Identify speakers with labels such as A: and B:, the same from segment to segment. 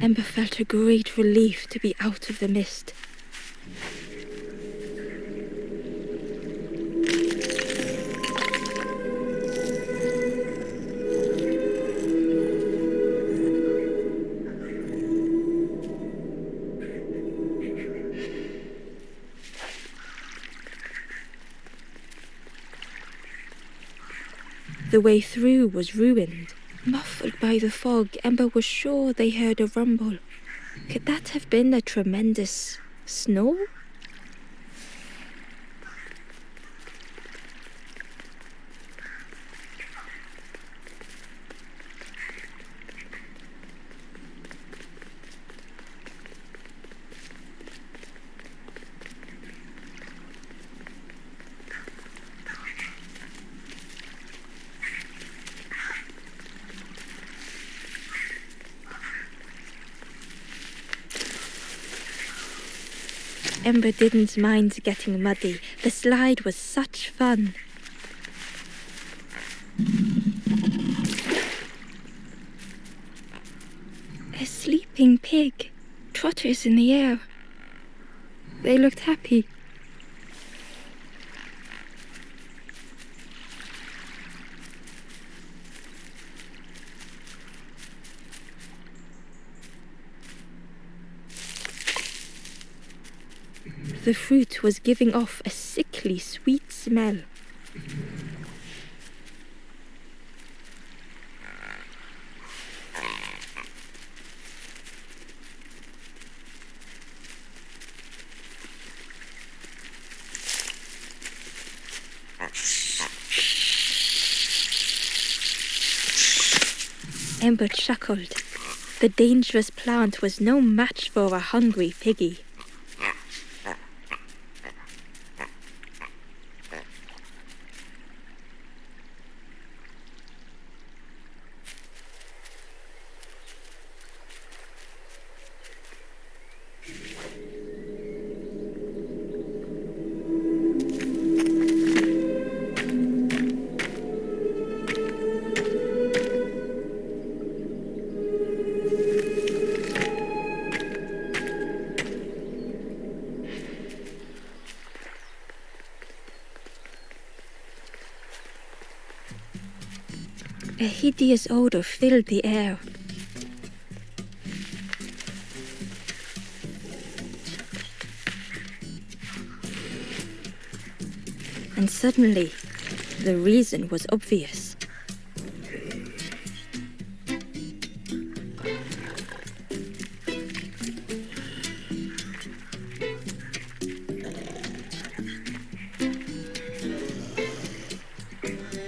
A: Ember felt a great relief to be out of the mist. The way through was ruined. Muffled by the fog, Ember was sure they heard a rumble. Could that have been a tremendous snow? Ember didn't mind getting muddy. The slide was such fun. A sleeping pig, trotters in the air. They looked happy. The fruit was giving off a sickly sweet smell. Ember chuckled. The dangerous plant was no match for a hungry piggy. A hideous odor filled the air. And suddenly, the reason was obvious.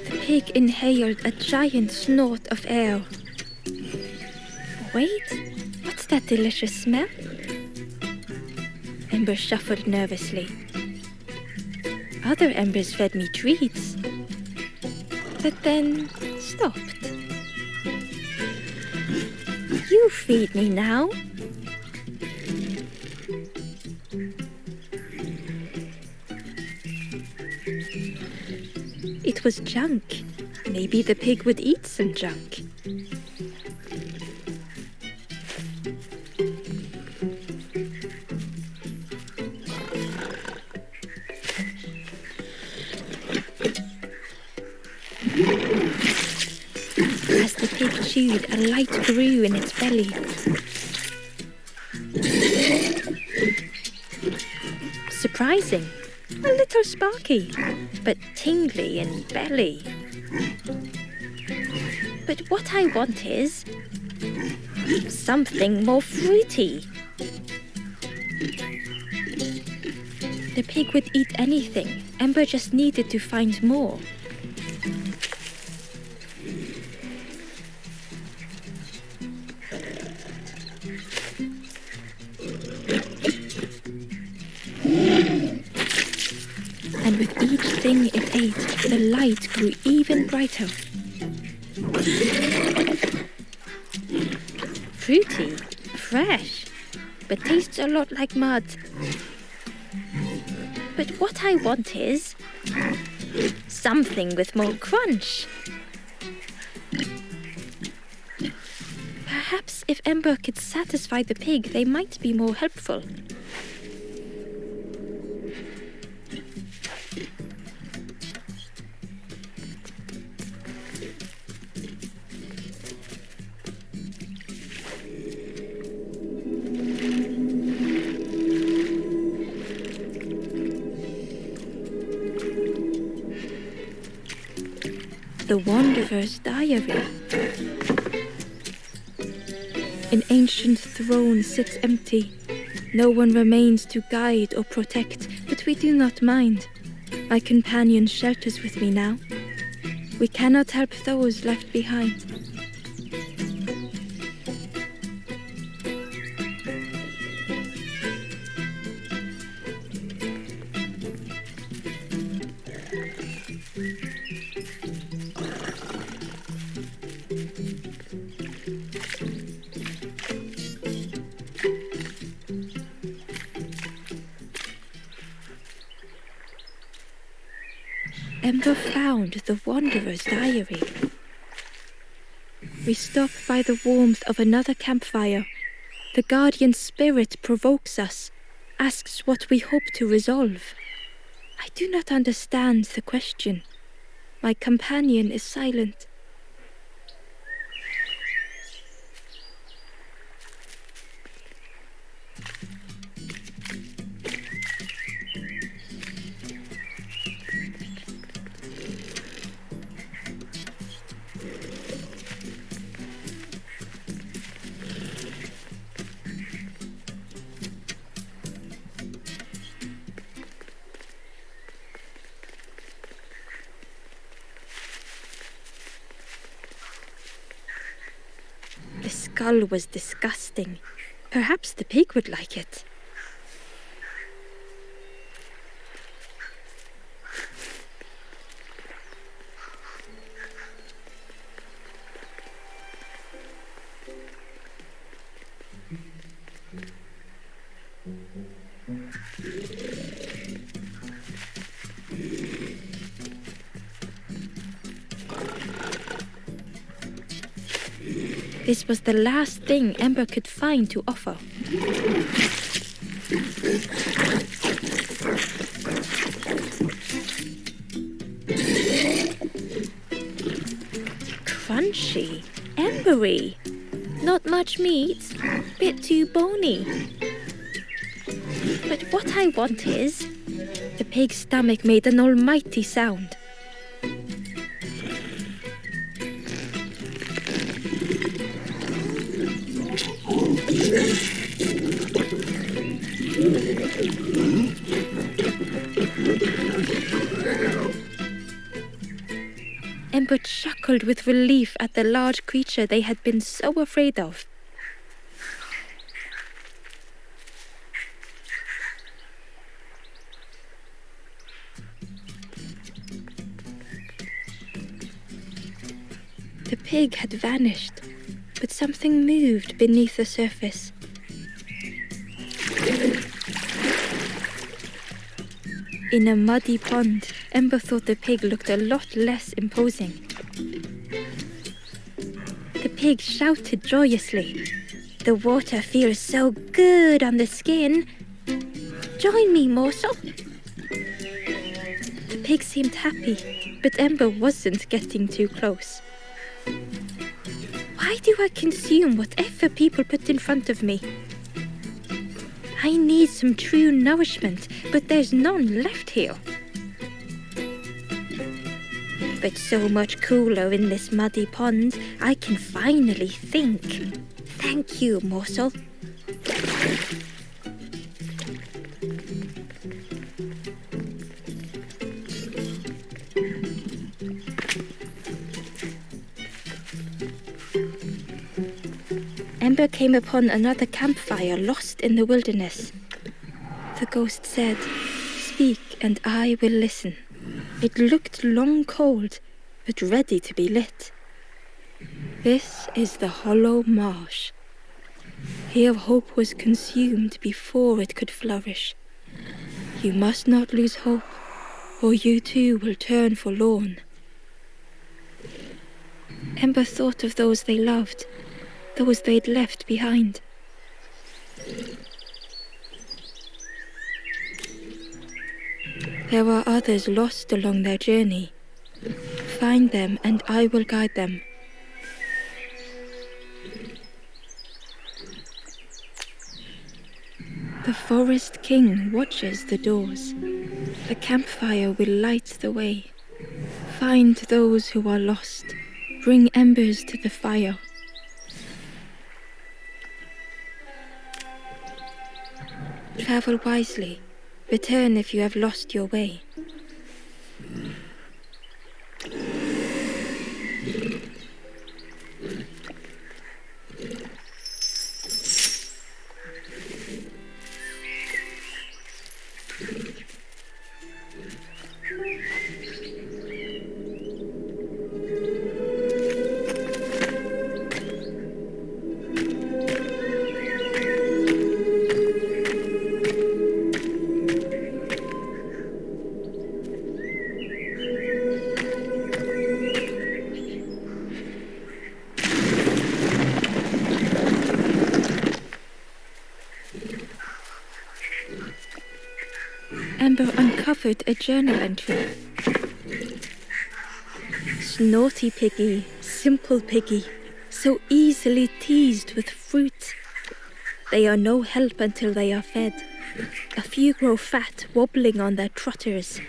A: The pig inhaled a giant snort of air. Wait, what's that delicious smell? Ember shuffled nervously. Other embers fed me treats, but then stopped. You feed me now. It was junk. Maybe the pig would eat some junk. As the pig chewed, a light grew in its belly. Surprising. A little sparky, but tingly in belly. But what I want is something more fruity. The pig would eat anything. Ember just needed to find more. And with each thing it ate, the light grew even brighter. Fruity, fresh, but tastes a lot like mud. But what I want is something with more crunch. Perhaps if Ember could satisfy the pig, they might be more helpful. The Wanderer's Diary. An ancient throne sits empty. No one remains to guide or protect, but we do not mind. My companion shelters with me now. We cannot help those left behind. Ember found the Wanderer's Diary. We stop by the warmth of another campfire. The guardian spirit provokes us, asks what we hope to resolve. I do not understand the question. My companion is silent. The skull was disgusting. Perhaps the pig would like it. This was the last thing Ember could find to offer. Crunchy, embery, not much meat, bit too bony. But what I want is... The pig's stomach made an almighty sound. Ember chuckled with relief at the large creature they had been so afraid of. The pig had vanished, but something moved beneath the surface. In a muddy pond, Ember thought the pig looked a lot less imposing. The pig shouted joyously. The water feels so good on the skin. Join me, morsel. The pig seemed happy, but Ember wasn't getting too close. Why do I consume whatever people put in front of me? I need some true nourishment, but there's none left here. But so much cooler in this muddy pond, I can finally think. Thank you, morsel. Ember came upon another campfire lost in the wilderness. The ghost said, "Speak and I will listen." It looked long cold, but ready to be lit. This is the hollow marsh. Here hope was consumed before it could flourish. You must not lose hope, or you too will turn forlorn. Ember thought of those they loved, those they'd left behind. There were others lost along their journey. Find them and I will guide them. The Forest King watches the doors. The campfire will light the way. Find those who are lost. Bring embers to the fire. Travel wisely. Return if you have lost your way. Amber uncovered a journal entry. Naughty piggy, simple piggy, so easily teased with fruit. They are no help until they are fed. A few grow fat, wobbling on their trotters.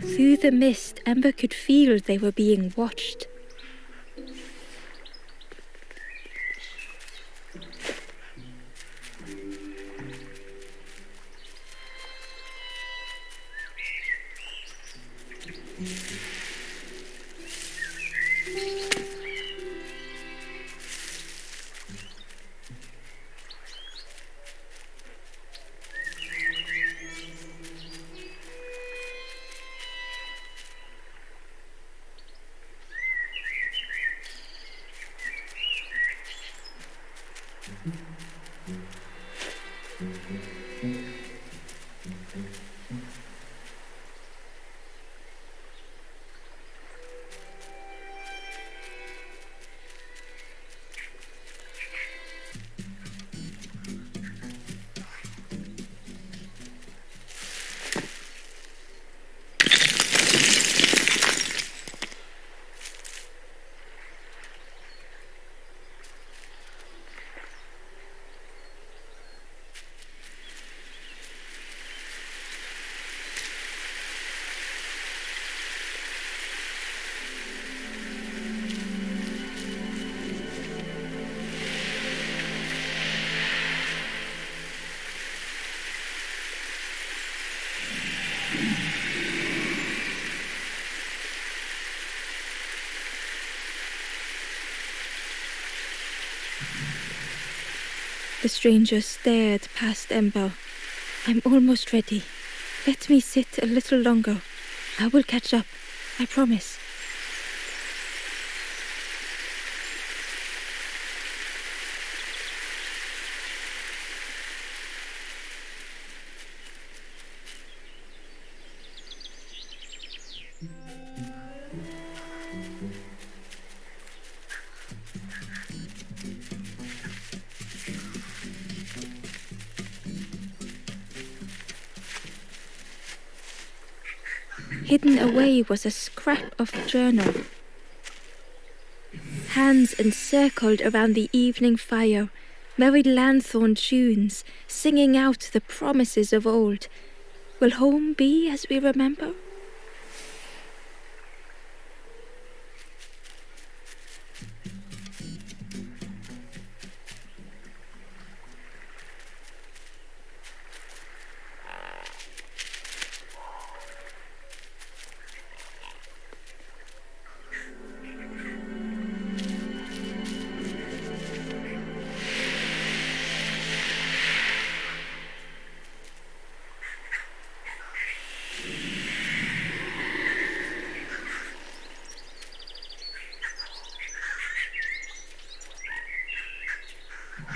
A: Through the mist, Amber could feel they were being watched. The stranger stared past Ember. I'm almost ready. Let me sit a little longer. I will catch up, I promise. Hidden away was a scrap of journal. Hands encircled around the evening fire, merry lanthorn tunes, singing out the promises of old. Will home be as we remember?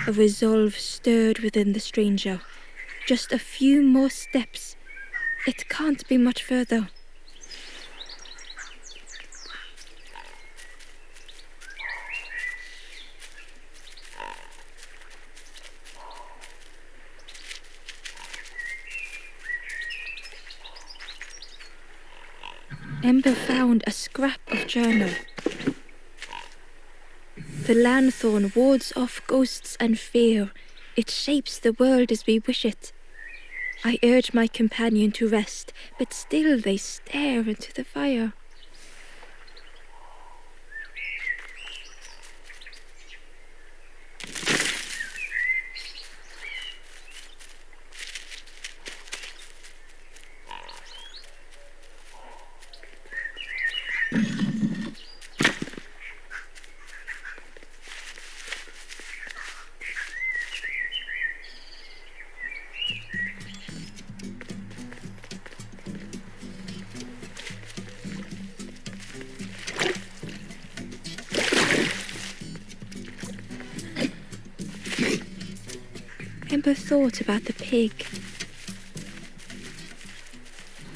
A: A resolve stirred within the stranger. Just a few more steps. It can't be much further. Ember found a scrap of journal. The lanthorn wards off ghosts and fear. It shapes the world as we wish it. I urge my companion to rest, but still they stare into the fire. Ember thought about the pig.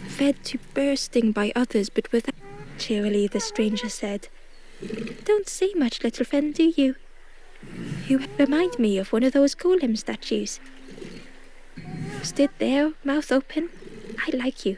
A: Fed to bursting by others, but without... Cheerily, the stranger said, "Don't say much, little friend, do you? You remind me of one of those golem statues. Stood there, mouth open. I like you."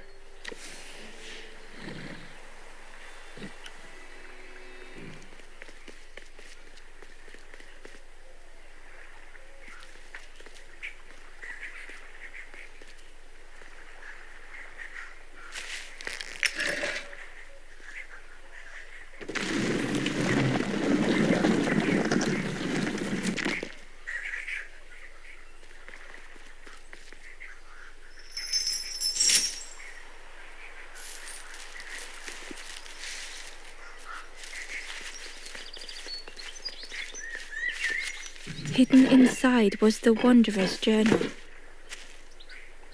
A: Hidden inside was the wanderer's journal.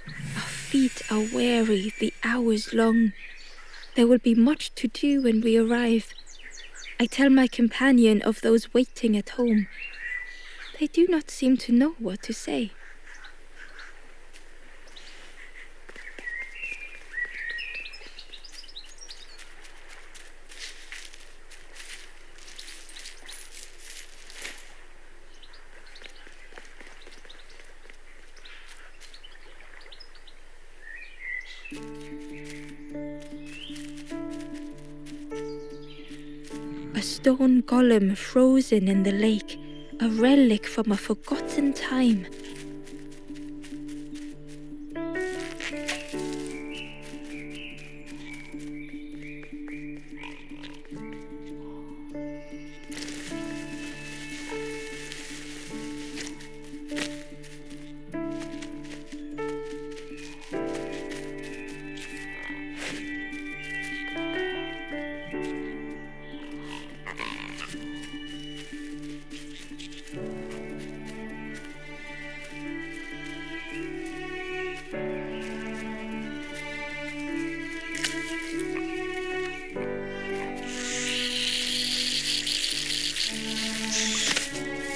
A: Our feet are weary, the hours long. There will be much to do when we arrive. I tell my companion of those waiting at home. They do not seem to know what to say. A stone golem frozen in the lake, a relic from a forgotten time.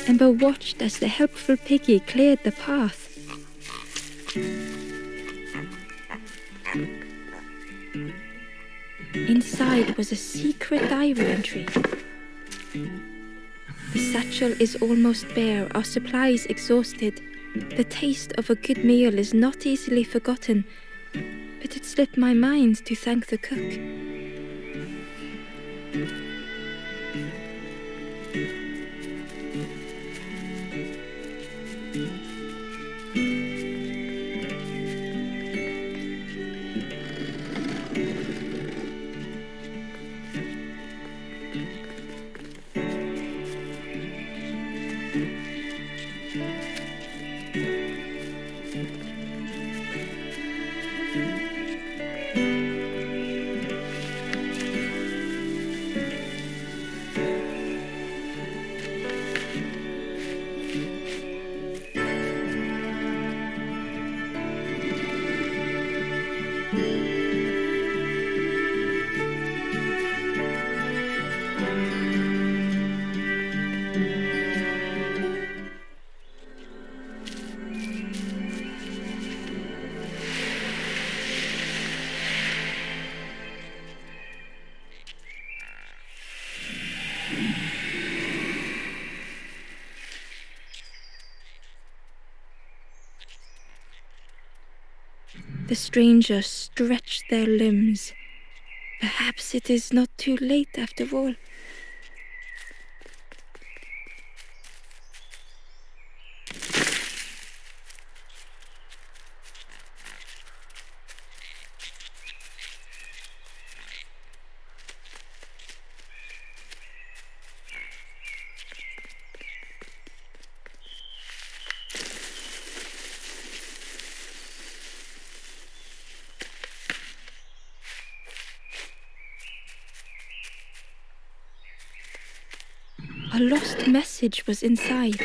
A: Ember watched as the helpful piggy cleared the path. Inside was a secret diary entry. The satchel is almost bare, our supplies exhausted. The taste of a good meal is not easily forgotten. but it slipped my mind to thank the cook. The stranger stretched their limbs. Perhaps it is not too late after all. A lost message was inside.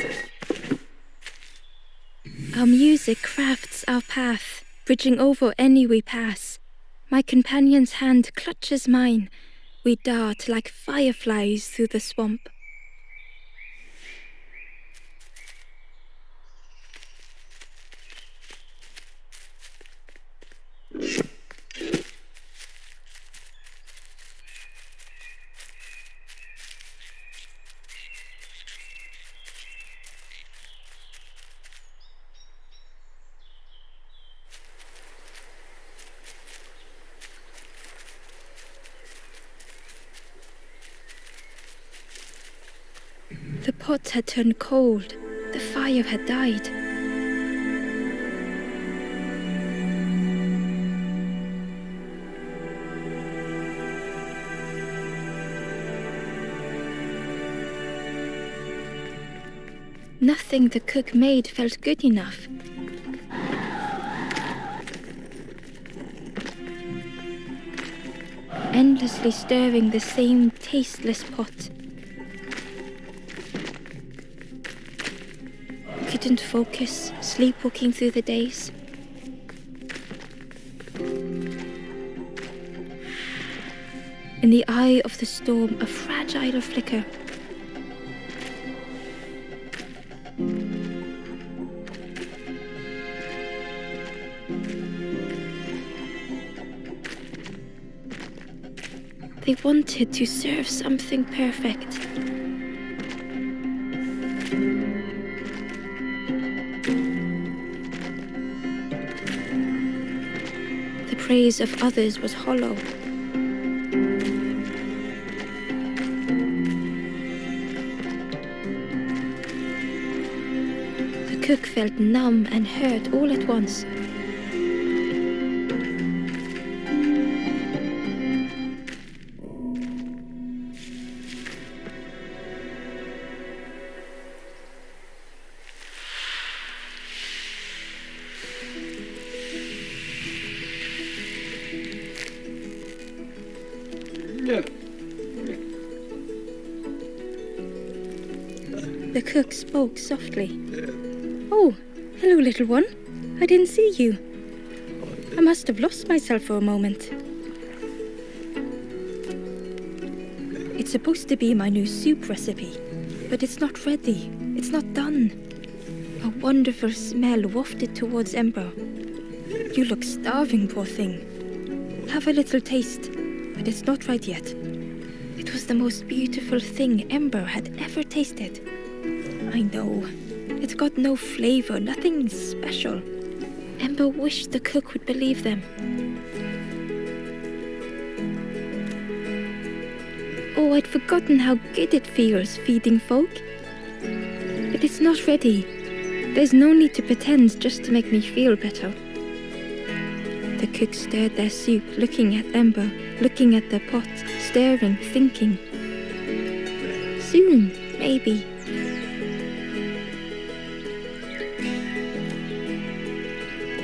A: Our music crafts our path, bridging over any we pass. My companion's hand clutches mine. We dart like fireflies through the swamp. The pot had turned cold. The fire had died. Nothing the cook made felt good enough. Endlessly stirring the same tasteless pot. Couldn't focus, sleepwalking through the days. In the eye of the storm, a fragile flicker. They wanted to serve something perfect. The praise of others was hollow. The cook felt numb and hurt all at once. The cook spoke softly. "Oh, hello, little one. I didn't see you. I must have lost myself for a moment. It's supposed to be my new soup recipe, but it's not ready. It's not done." A wonderful smell wafted towards Ember. "You look starving, poor thing. Have a little taste, but it's not right yet." It was the most beautiful thing Ember had ever tasted. I know, it's got no flavor, nothing special. Ember wished the cook would believe them. Oh, I'd forgotten how good it feels feeding folk. But it's not ready. There's no need to pretend just to make me feel better. The cook stirred their soup, looking at Ember, looking at the pot, stirring, thinking. Soon, maybe.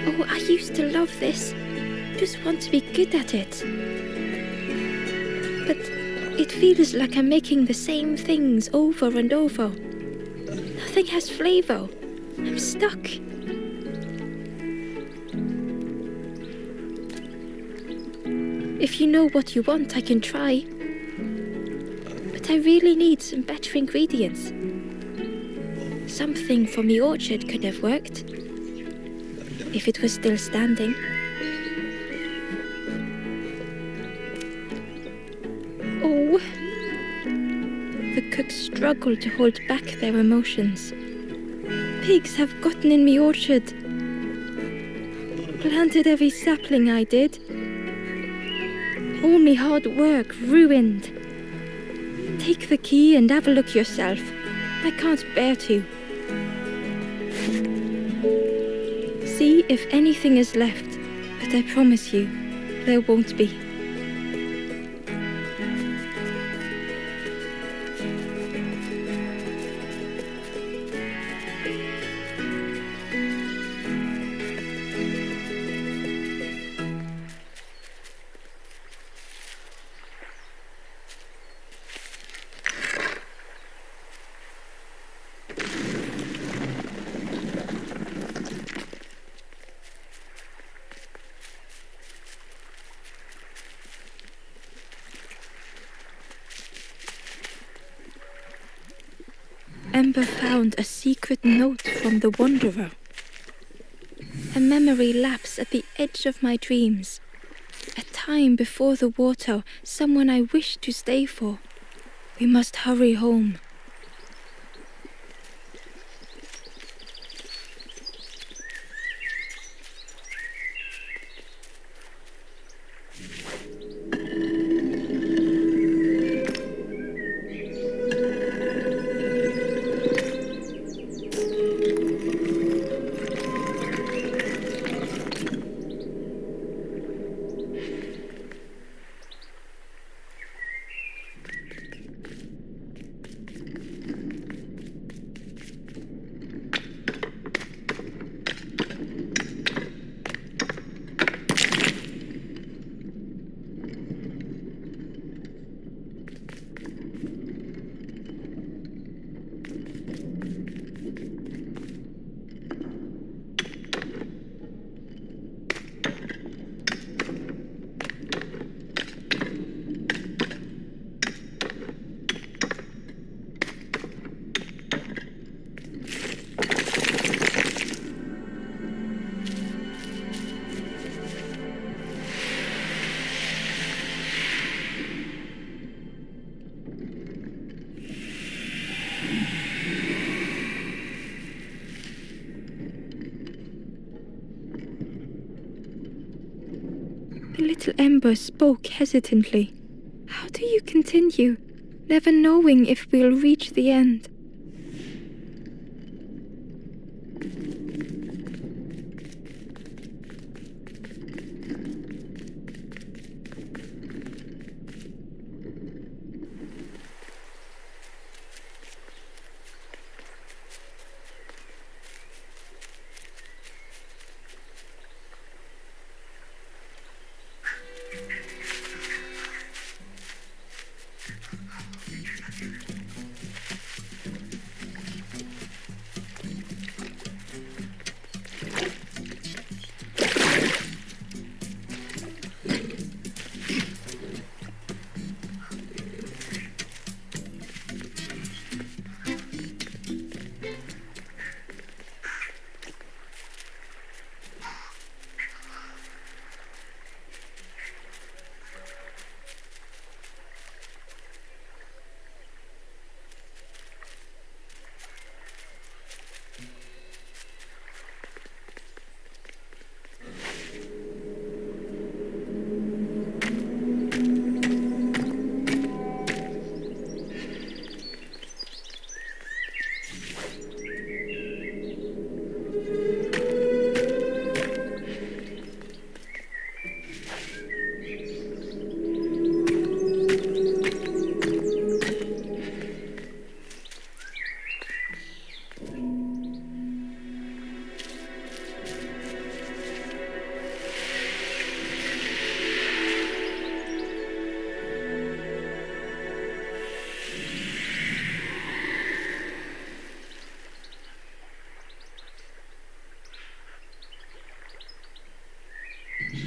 A: Oh, I used to love this. Just want to be good at it. But it feels like I'm making the same things over and over. Nothing has flavor. I'm stuck. If you know what you want, I can try. But I really need some better ingredients. Something from the orchard could have worked. If it was still standing. Oh. The cooks struggled to hold back their emotions. Pigs have gotten in me orchard. Planted every sapling I did. All me hard work ruined. Take the key and have a look yourself. I can't bear to. See if anything is left, but I promise you, there won't be. Ember found a secret note from the Wanderer. A memory lapse at the edge of my dreams. A time before the water, someone I wished to stay for. We must hurry home. The little Ember spoke hesitantly. How do you continue, never knowing if we'll reach the end?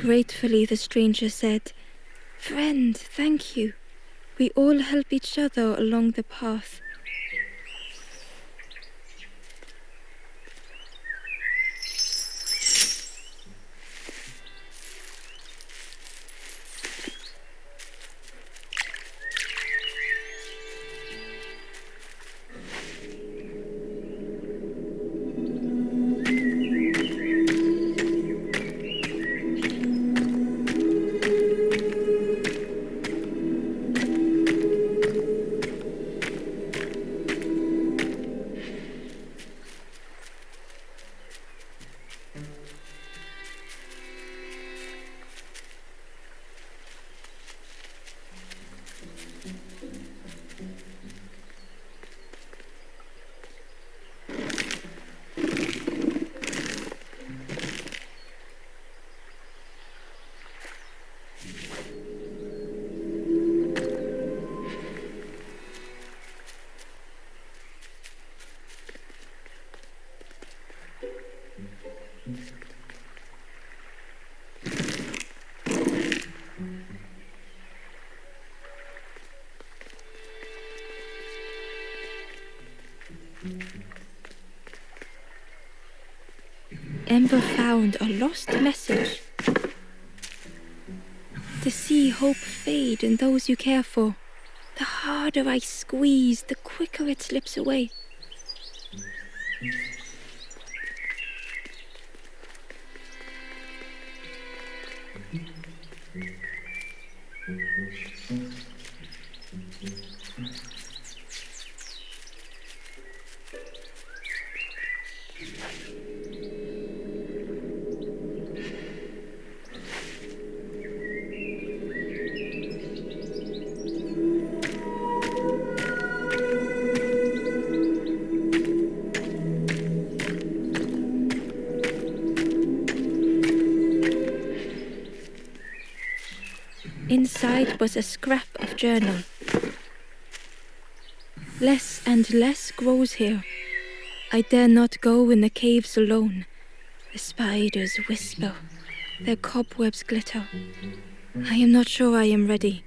A: Gratefully, the stranger said, "Friend, thank you. We all help each other along the path." Ember found a lost message. To see hope fade in those you care for, the harder I squeeze, the quicker it slips away. Inside was a scrap of journal. Less and less grows here. I dare not go in the caves alone. The spiders whisper, their cobwebs glitter. I am not sure I am ready.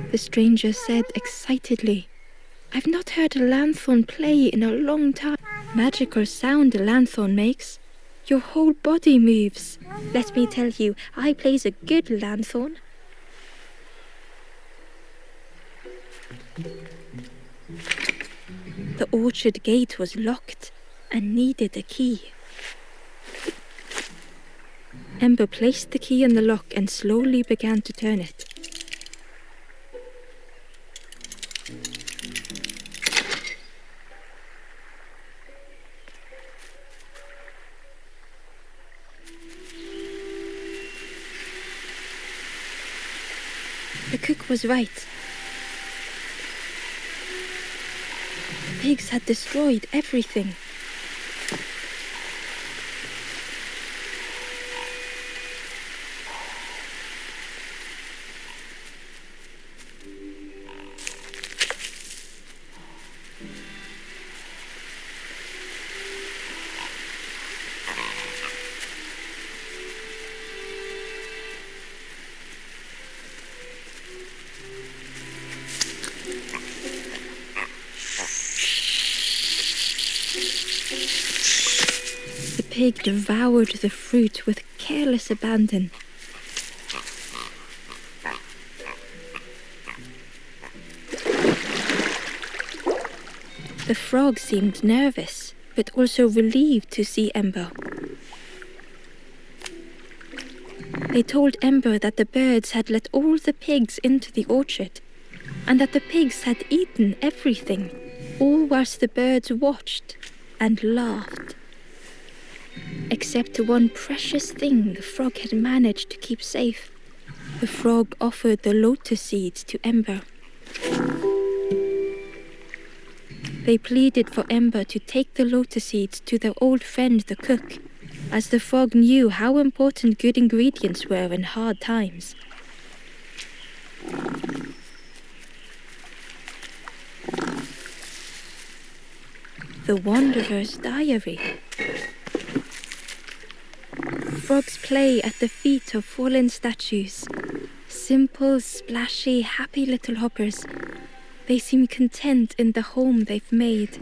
A: The stranger said excitedly, "I've not heard a lanthorn play in a long time. Magical sound a lanthorn makes. Your whole body moves. Let me tell you, I plays a good lanthorn." The orchard gate was locked and needed a key. Ember placed the key in the lock and slowly began to turn it. The cook was right. Pigs had destroyed everything. The pig devoured the fruit with careless abandon. The frog seemed nervous, but also relieved to see Ember. They told Ember that the birds had let all the pigs into the orchard, and that the pigs had eaten everything, all whilst the birds watched and laughed. Except one precious thing the frog had managed to keep safe. The frog offered the lotus seeds to Ember. They pleaded for Ember to take the lotus seeds to their old friend the cook, as the frog knew how important good ingredients were in hard times. The Wanderer's Diary. Frogs play at the feet of fallen statues. Simple, splashy, happy little hoppers. They seem content in the home they've made.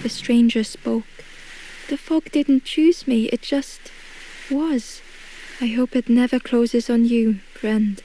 A: The stranger spoke. The fog didn't choose me, it just was. I hope it never closes on you, friend.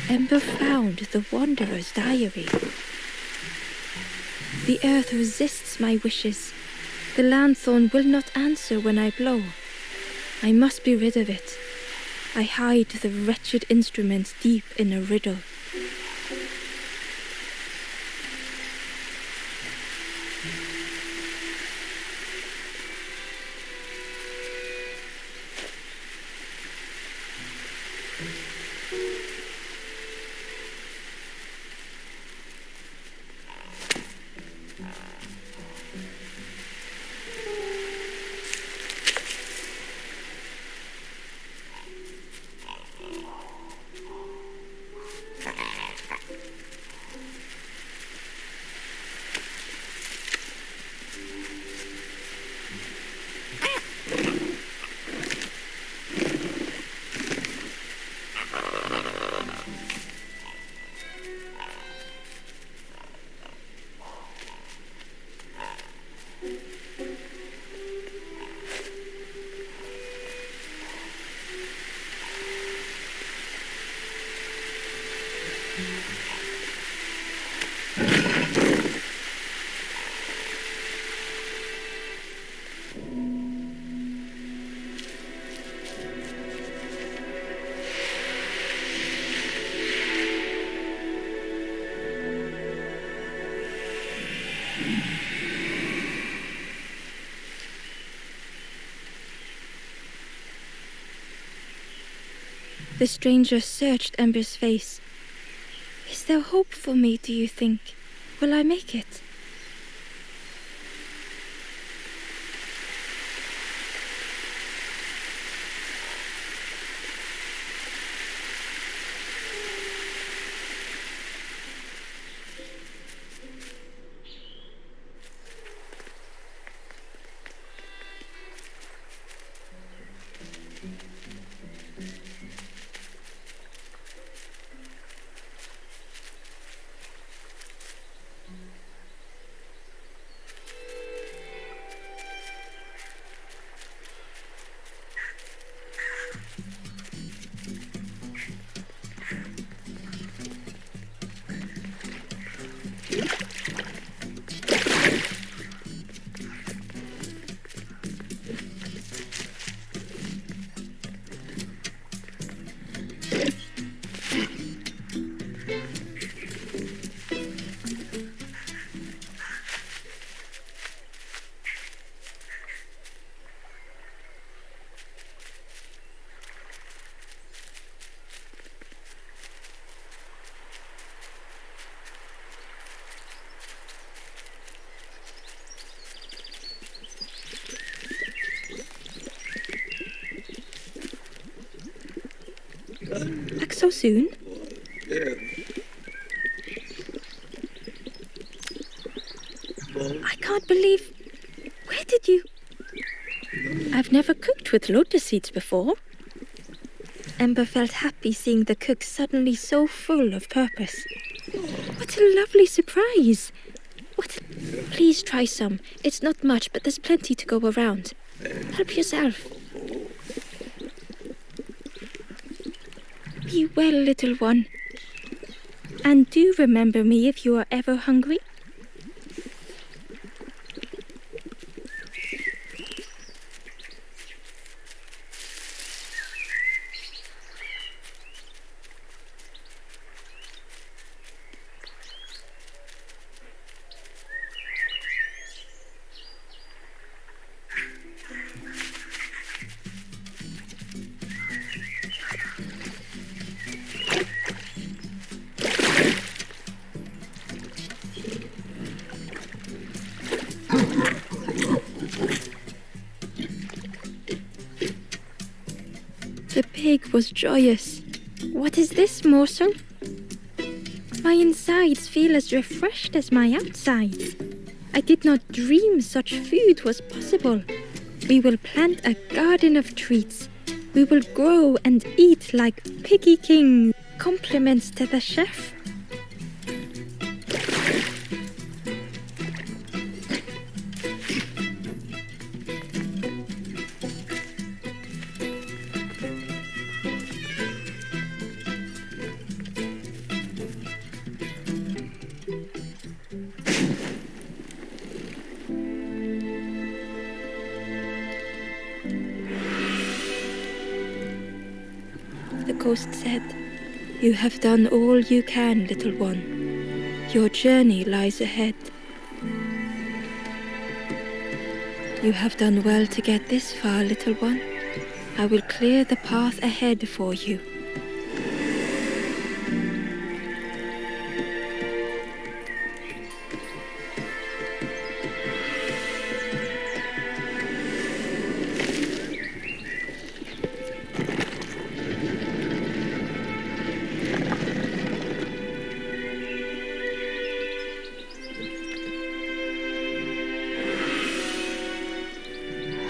A: Ember found the Wanderer's Diary. The earth resists my wishes. The lanthorn will not answer when I blow. I must be rid of it. I hide the wretched instrument deep in a riddle. The stranger searched Ember's face. Is there hope for me, do you think? Will I make it? Back so soon? I can't believe... Where did you... I've never cooked with lotus seeds before. Ember felt happy seeing the cook suddenly so full of purpose. What a lovely surprise! Please try some. It's not much, but there's plenty to go around. Help yourself. Be well, little one. And do remember me if you are ever hungry. The pig was joyous. What is this morsel? My insides feel as refreshed as my outsides. I did not dream such food was possible. We will plant a garden of treats. We will grow and eat like piggy kings. Compliments to the chef. The ghost said, "You have done all you can, little one. Your journey lies ahead. You have done well to get this far, little one. I will clear the path ahead for you."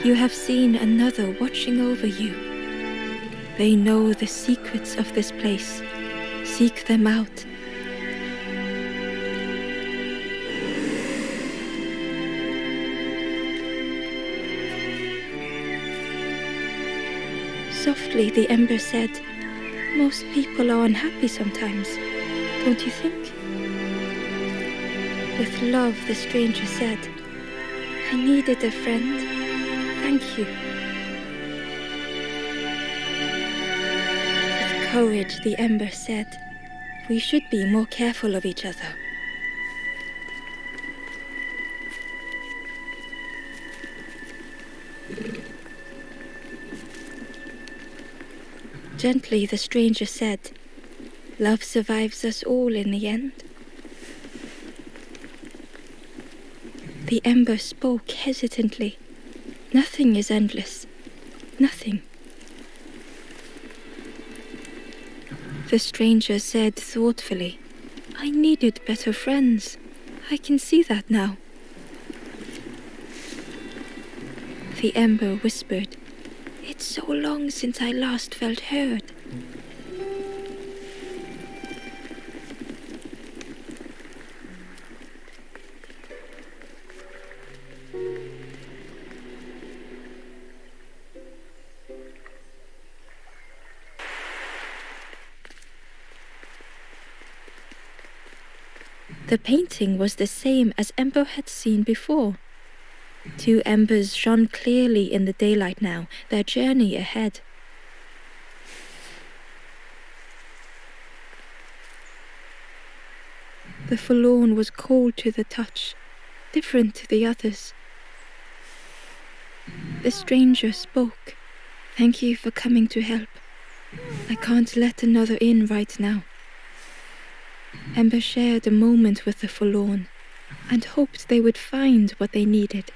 A: You have seen another watching over you. They know the secrets of this place. Seek them out. Softly, the ember said, "Most people are unhappy sometimes, don't you think?" With love, the stranger said, "I needed a friend. Thank you." With courage, the ember said, "We should be more careful of each other." Gently, the stranger said, "Love survives us all in the end." The ember spoke hesitantly. Nothing is endless. Nothing. The stranger said thoughtfully, "I needed better friends. I can see that now." The ember whispered, "It's so long since I last felt heard." The painting was the same as Ember had seen before. Two embers shone clearly in the daylight now, their journey ahead. The forlorn was cold to the touch, different to the others. The stranger spoke. "Thank you for coming to help. I can't let another in right now." Ember shared a moment with the forlorn and hoped they would find what they needed.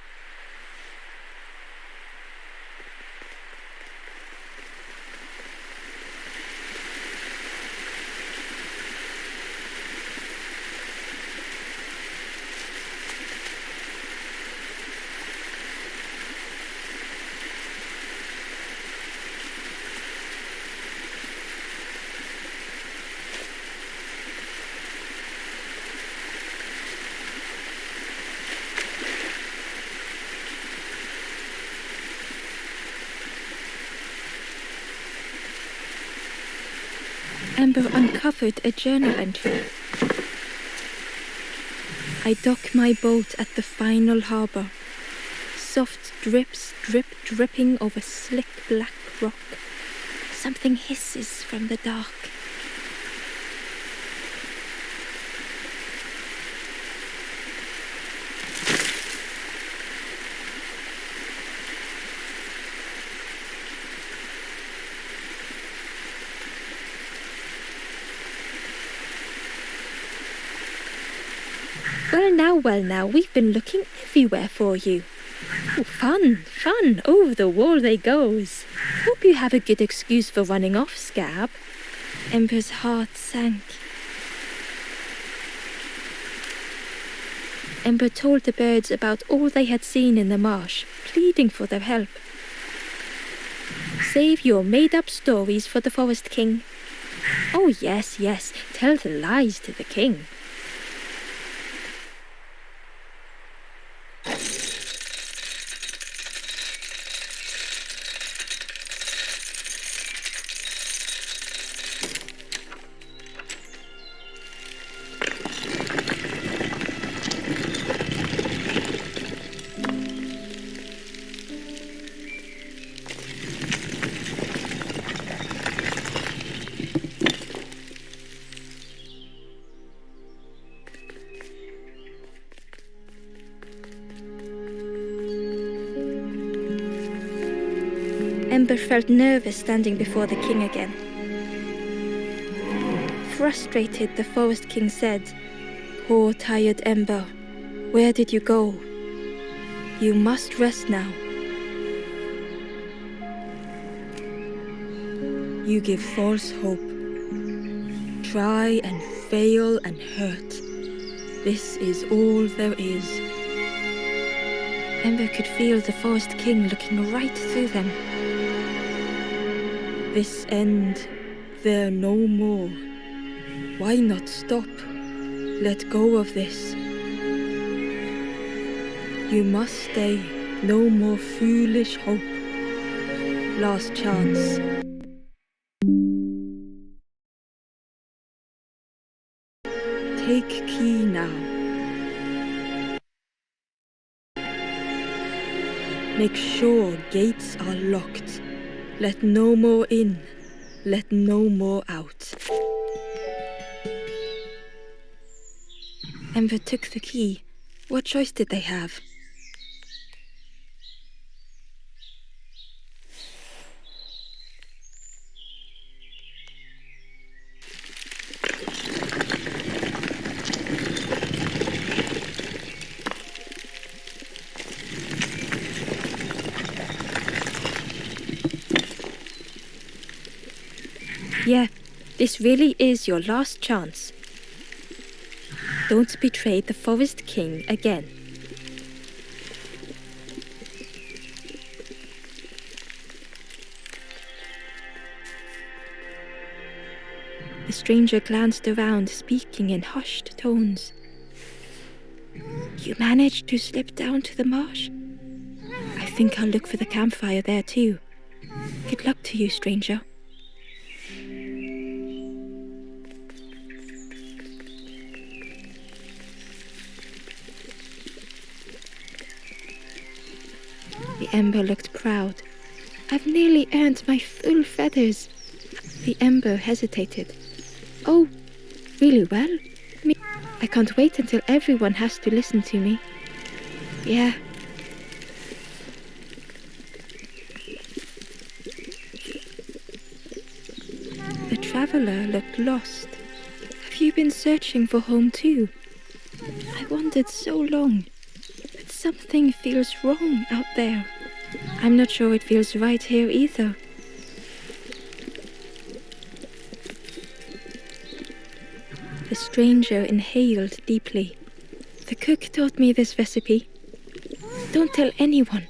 A: Ember uncovered a journal entry. I dock my boat at the final harbour. Soft drips dripping over slick black rock. Something hisses from the dark. Well now, we've been looking everywhere for you. Oh, fun, over the wall they goes. Hope you have a good excuse for running off, Scab. Ember's heart sank. Ember told the birds about all they had seen in the marsh, pleading for their help. Save your made-up stories for the Forest King. Oh, yes, tell the lies to the king. Ember felt nervous standing before the king again. Frustrated, the Forest King said, "Poor tired Ember, where did you go? You must rest now. You give false hope. Try and fail and hurt. This is all there is." Ember could feel the Forest King looking right through them. This end, there no more. Why not stop? Let go of this. You must stay. No more foolish hope. Last chance. Take key now. Make sure gates are locked. Let no more in. Let no more out. Ember took the key. What choice did they have? Yeah, this really is your last chance. Don't betray the Forest King again. The stranger glanced around, speaking in hushed tones. You managed to slip down to the marsh? I think I'll look for the campfire there too. Good luck to you, stranger. The Ember looked proud. I've nearly earned my full feathers. The Ember hesitated. Oh, really well? I can't wait until everyone has to listen to me. Yeah. The traveler looked lost. Have you been searching for home too? I wandered so long. Something feels wrong out there. I'm not sure it feels right here either. The stranger inhaled deeply. The cook taught me this recipe. Don't tell anyone,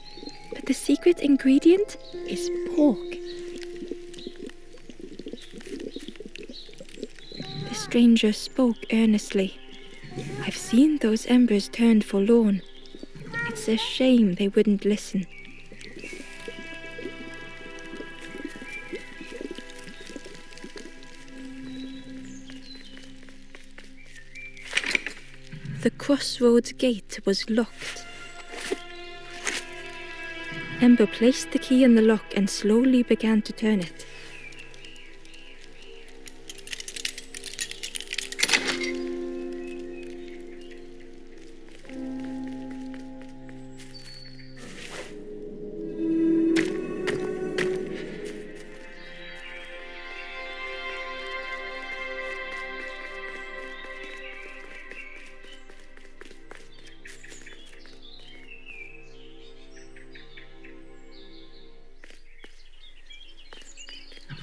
A: but the secret ingredient is pork. The stranger spoke earnestly. I've seen those embers turned forlorn. It's a shame they wouldn't listen. crossroads gate was locked. Ember placed the key in the lock and slowly began to turn it.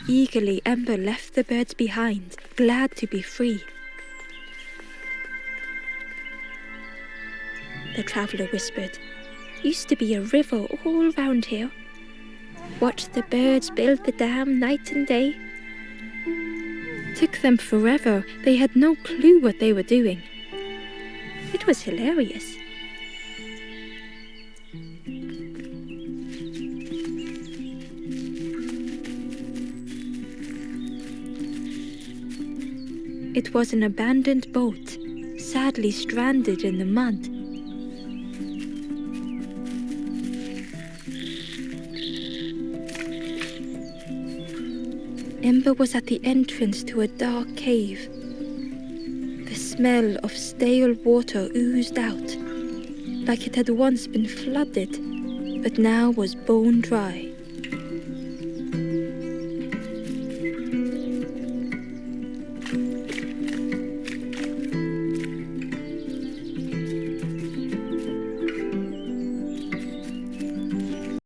A: Eagerly, Ember left the birds behind, glad to be free. The traveller whispered, "Used to be a river all round here. Watched the birds build the dam night and day. Took them forever, they had no clue what they were doing. It was hilarious." It was an abandoned boat, sadly stranded in the mud. Ember was at the entrance to a dark cave. The smell of stale water oozed out, like it had once been flooded, but now was bone dry.